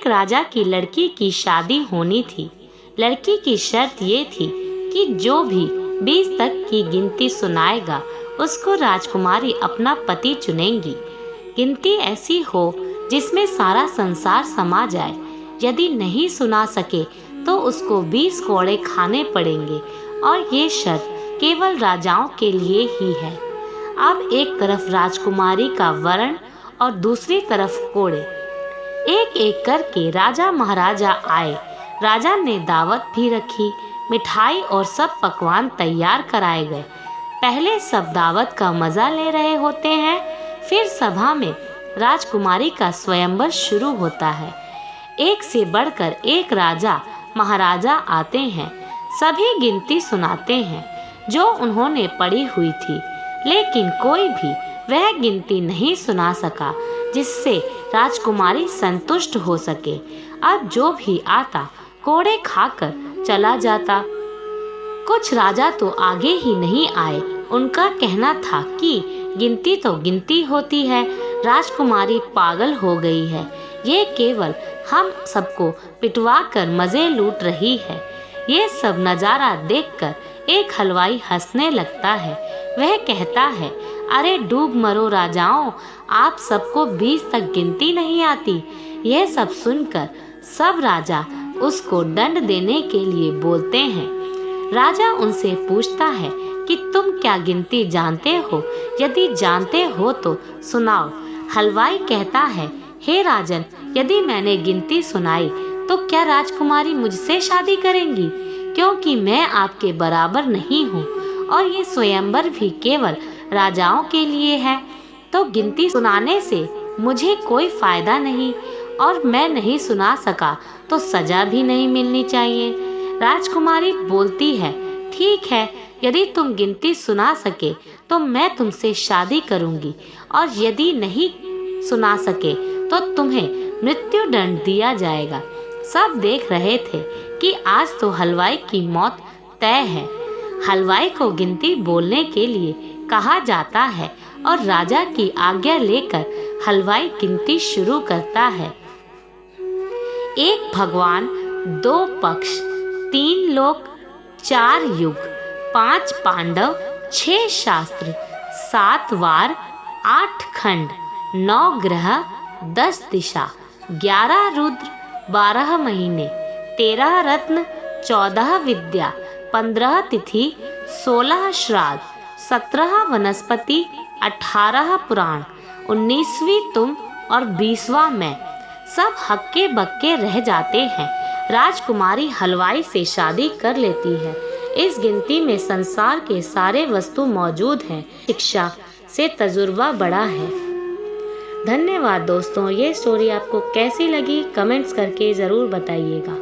एक राजा की लड़की की शादी होनी थी। लड़की की शर्त ये थी कि जो भी 20 तक की गिनती सुनाएगा उसको राजकुमारी अपना पति चुनेंगी। गिनती ऐसी हो जिसमें सारा संसार समा जाए। यदि नहीं सुना सके तो उसको 20 कोड़े खाने पड़ेंगे और ये शर्त केवल राजाओं के लिए ही है। अब एक तरफ राजकुमारी का वरण और दूसरी तरफ कोड़े। एक एक करके राजा महाराजा आए। राजा ने दावत भी रखी। मिठाई और सब पकवान तैयार कराए गए। पहले सब दावत का मजा ले रहे होते हैं, फिर सभा में राजकुमारी का स्वयंवर शुरू होता है। एक से बढ़कर एक राजा महाराजा आते हैं। सभी गिनती सुनाते हैं जो उन्होंने पढ़ी हुई थी, लेकिन कोई भी वह गिनती नहीं सुना सका जिससे राजकुमारी संतुष्ट हो सके। अब जो भी आता कोड़े खाकर चला जाता। कुछ राजा तो आगे ही नहीं आए। उनका कहना था कि गिनती तो गिनती होती है, राजकुमारी पागल हो गई है, ये केवल हम सबको पिटवा कर मजे लूट रही है। ये सब नज़ारा देखकर एक हलवाई हंसने लगता है। वह कहता है, अरे डूब मरो राजाओं, आप सबको 20 तक गिनती नहीं आती। यह सब सुनकर सब राजा उसको दंड देने के लिए बोलते हैं। राजा उनसे पूछता है कि तुम क्या गिनती जानते हो? यदि जानते हो तो सुनाओ। हलवाई कहता है, हे राजन, यदि मैंने गिनती सुनाई तो क्या राजकुमारी मुझसे शादी करेंगी? क्योंकि मैं आपके बराबर नहीं हूँ और ये स्वयंवर भी केवल राजाओं के लिए है, तो गिनती सुनाने से मुझे कोई फायदा नहीं और मैं नहीं सुना सका तो सजा भी नहीं मिलनी चाहिए। राजकुमारी बोलती है, ठीक है, यदि तुम गिनती सुना सके तो मैं तुमसे शादी करूंगी और यदि नहीं सुना सके तो तुम्हें मृत्यु दंड दिया जाएगा। सब देख रहे थे कि आज तो हलवाई की मौत तय है। हलवाई को गिनती बोलने के लिए कहा जाता है और राजा की आज्ञा लेकर हलवाई गिनती शुरू करता है। 1 भगवान, 2 पक्ष, 3 लोक, 4 युग, 5 पांडव, 6 शास्त्र, 7 वार, 8 खंड, 9 ग्रह, 10 दिशा, 11 रुद्र, 12 महीने, 13 रत्न, 14 विद्या, 15 तिथि, 16 श्राद्ध, 17 वनस्पति, 18 पुराण, 19वीं तुम और 20वां मैं। सब हक्के बक्के रह जाते हैं। राजकुमारी हलवाई से शादी कर लेती है। इस गिनती में संसार के सारे वस्तु मौजूद हैं। शिक्षा से तजुर्बा बड़ा है। धन्यवाद दोस्तों। ये स्टोरी आपको कैसी लगी कमेंट्स करके ज़रूर बताइएगा।